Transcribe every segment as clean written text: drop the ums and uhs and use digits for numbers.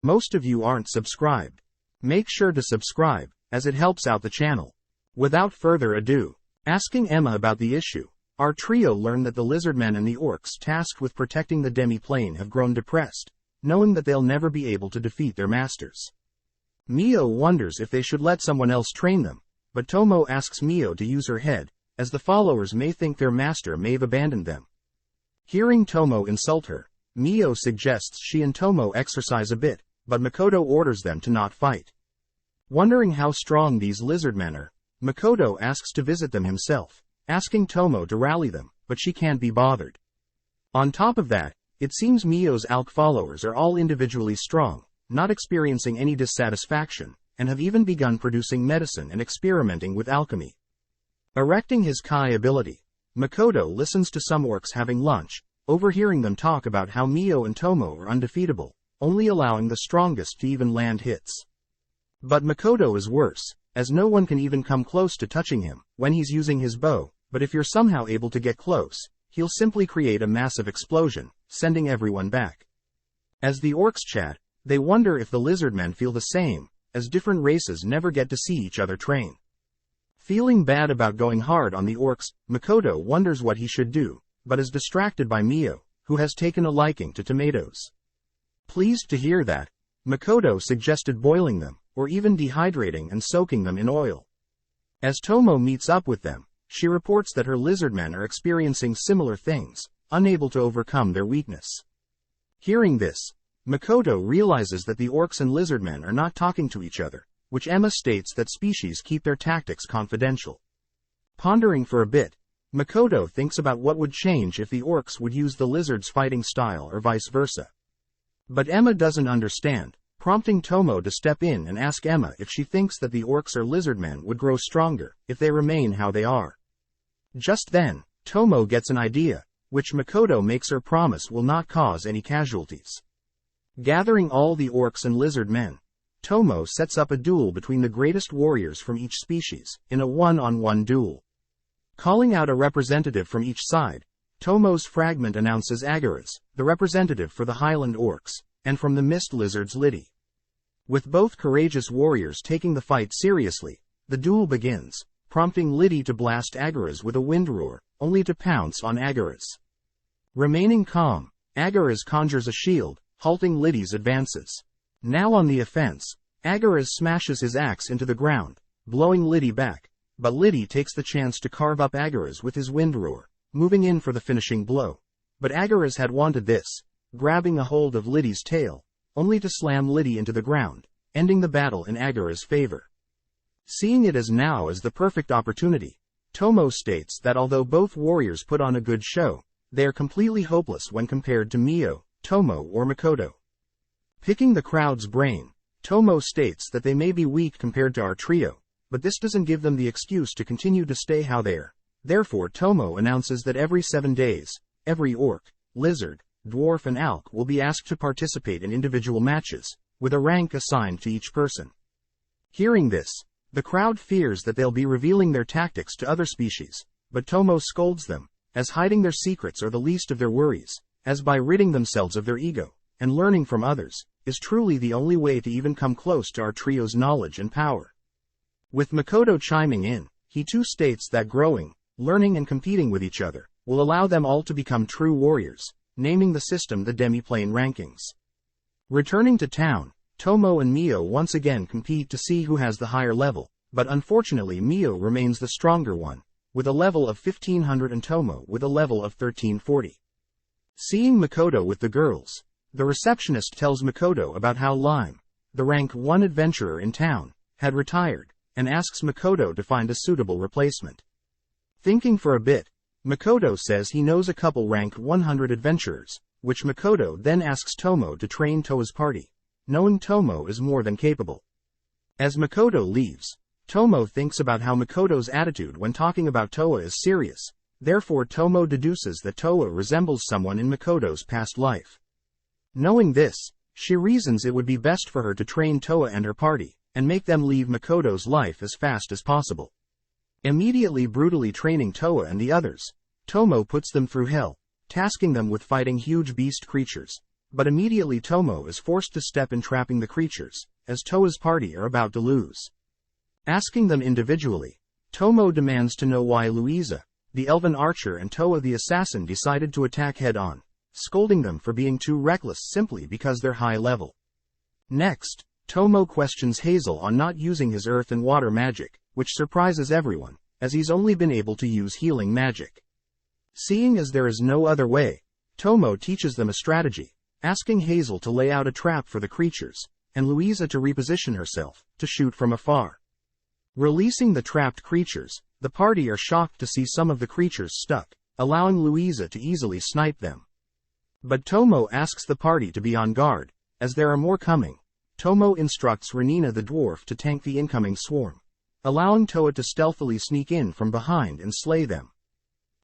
Most of you aren't subscribed. Make sure to subscribe, as it helps out the channel. Without further ado, asking Emma about the issue, our trio learn that the lizardmen and the orcs tasked with protecting the Demi-plane have grown depressed, knowing that they'll never be able to defeat their masters. Mio wonders if they should let someone else train them, but Tomo asks Mio to use her head, as the followers may think their master may have abandoned them. Hearing Tomo insult her, Mio suggests she and Tomo exercise a bit, but Makoto orders them to not fight. Wondering how strong these lizardmen are, Makoto asks to visit them himself, asking Tomo to rally them, but she can't be bothered. On top of that, it seems Mio's ALK followers are all individually strong, not experiencing any dissatisfaction, and have even begun producing medicine and experimenting with alchemy. Erecting his Kai ability, Makoto listens to some orcs having lunch, overhearing them talk about how Mio and Tomo are undefeatable, only allowing the strongest to even land hits. But Makoto is worse, as no one can even come close to touching him when he's using his bow, but if you're somehow able to get close, he'll simply create a massive explosion, sending everyone back. As the orcs chat, they wonder if the lizardmen feel the same, as different races never get to see each other train. Feeling bad about going hard on the orcs, Makoto wonders what he should do, but is distracted by Mio, who has taken a liking to tomatoes. Pleased to hear that, Makoto suggested boiling them, or even dehydrating and soaking them in oil. As Tomo meets up with them, she reports that her lizardmen are experiencing similar things, unable to overcome their weakness. Hearing this, Makoto realizes that the orcs and lizardmen are not talking to each other, which Emma states that species keep their tactics confidential. Pondering for a bit, Makoto thinks about what would change if the orcs would use the lizard's fighting style or vice versa. But Emma doesn't understand, prompting Tomo to step in and ask Emma if she thinks that the orcs or lizardmen would grow stronger if they remain how they are. Just then, Tomo gets an idea, which Makoto makes her promise will not cause any casualties. Gathering all the orcs and lizard men, Tomo sets up a duel between the greatest warriors from each species, in a one-on-one duel. Calling out a representative from each side, Tomo's fragment announces Agaras, the representative for the Highland orcs, and from the mist lizards Liddy. With both courageous warriors taking the fight seriously, the duel begins, prompting Liddy to blast Agaras with a wind roar, only to pounce on Agaras. Remaining calm, Agaras conjures a shield, halting Liddy's advances. Now on the offense, Agaras smashes his axe into the ground, blowing Liddy back, but Liddy takes the chance to carve up Agaras with his wind roar, moving in for the finishing blow. But Agaras had wanted this, grabbing a hold of Liddy's tail, only to slam Liddy into the ground, ending the battle in Agaras' favor. Seeing it as now as the perfect opportunity, Tomo states that although both warriors put on a good show, they are completely hopeless when compared to Mio, Tomo or Makoto. Picking the crowd's brain, Tomo states that they may be weak compared to our trio, but this doesn't give them the excuse to continue to stay how they are. Therefore Tomo announces that every 7 days, every orc, lizard, dwarf and alk will be asked to participate in individual matches, with a rank assigned to each person. Hearing this, the crowd fears that they'll be revealing their tactics to other species, but Tomo scolds them, as hiding their secrets are the least of their worries, as by ridding themselves of their ego, and learning from others, is truly the only way to even come close to our trio's knowledge and power. With Makoto chiming in, he too states that growing, learning and competing with each other, will allow them all to become true warriors, naming the system the Demi-plane rankings. Returning to town, Tomo and Mio once again compete to see who has the higher level, but unfortunately Mio remains the stronger one, with a level of 1500 and Tomo with a level of 1340. Seeing Makoto with the girls, the receptionist tells Makoto about how Lime, the rank 1 adventurer in town, had retired, and asks Makoto to find a suitable replacement. Thinking for a bit, Makoto says he knows a couple rank 100 adventurers, which Makoto then asks Tomo to train Toa's party, knowing Tomo is more than capable. As Makoto leaves, Tomo thinks about how Makoto's attitude when talking about Toa is serious, therefore Tomo deduces that Toa resembles someone in Makoto's past life. Knowing this, she reasons it would be best for her to train Toa and her party, and make them leave Makoto's life as fast as possible. Immediately brutally training Toa and the others, Tomo puts them through hell, tasking them with fighting huge beast creatures, But immediately Tomo is forced to step in, trapping the creatures, as Toa's party are about to lose. Asking them individually, Tomo demands to know why Louisa, the elven archer, and Toa the assassin decided to attack head-on, scolding them for being too reckless simply because they're high level. Next, Tomo questions Hazel on not using his earth and water magic, which surprises everyone, as he's only been able to use healing magic. Seeing as there is no other way, Tomo teaches them a strategy, asking Hazel to lay out a trap for the creatures, and Louisa to reposition herself, to shoot from afar. Releasing the trapped creatures, the party are shocked to see some of the creatures stuck, allowing Louisa to easily snipe them. But Tomo asks the party to be on guard, as there are more coming. Tomo instructs Renina the dwarf to tank the incoming swarm, allowing Toa to stealthily sneak in from behind and slay them.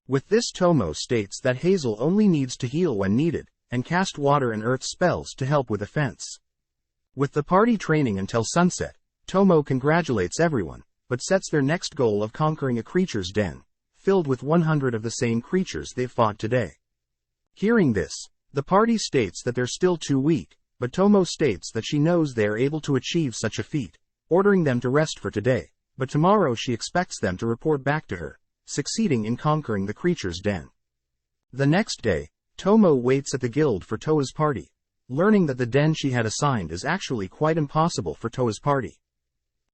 With this, Tomo states that Hazel only needs to heal when needed, and cast water and earth spells to help with offense. With the party training until sunset, Tomo congratulates everyone, but sets their next goal of conquering a creature's den, filled with 100 of the same creatures they've fought today. Hearing this, the party states that they're still too weak, but Tomo states that she knows they are able to achieve such a feat, ordering them to rest for today, but tomorrow she expects them to report back to her, succeeding in conquering the creature's den. The next day, Tomo waits at the guild for Toa's party, learning that the den she had assigned is actually quite impossible for Toa's party.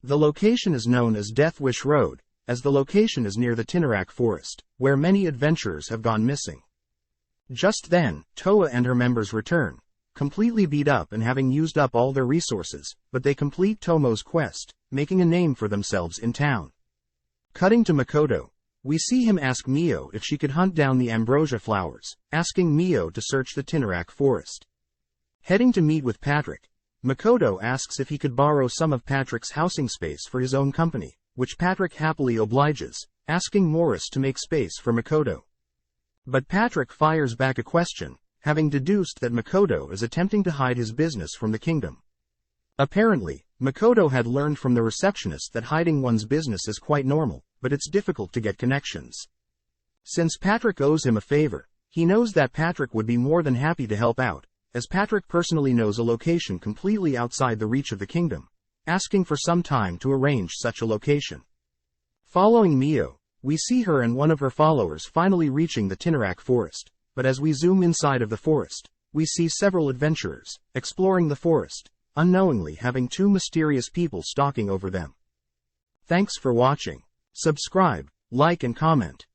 The location is known as Death Wish Road, as the location is near the Tinnarak forest, where many adventurers have gone missing. Just then, Toa and her members return, completely beat up and having used up all their resources, but they complete Tomo's quest, making a name for themselves in town. Cutting to Makoto, we see him ask Mio if she could hunt down the ambrosia flowers, asking Mio to search the Tinnarak forest. Heading to meet with Patrick, Makoto asks if he could borrow some of Patrick's housing space for his own company, which Patrick happily obliges, asking Morris to make space for Makoto. But Patrick fires back a question, having deduced that Makoto is attempting to hide his business from the kingdom. Apparently, Makoto had learned from the receptionist that hiding one's business is quite normal, but it's difficult to get connections. Since Patrick owes him a favor, he knows that Patrick would be more than happy to help out, as Patrick personally knows a location completely outside the reach of the kingdom, asking for some time to arrange such a location. Following Mio, we see her and one of her followers finally reaching the Tinnarak forest, but as we zoom inside of the forest, we see several adventurers, exploring the forest, unknowingly having two mysterious people stalking over them. Thanks for watching. Subscribe, like and comment.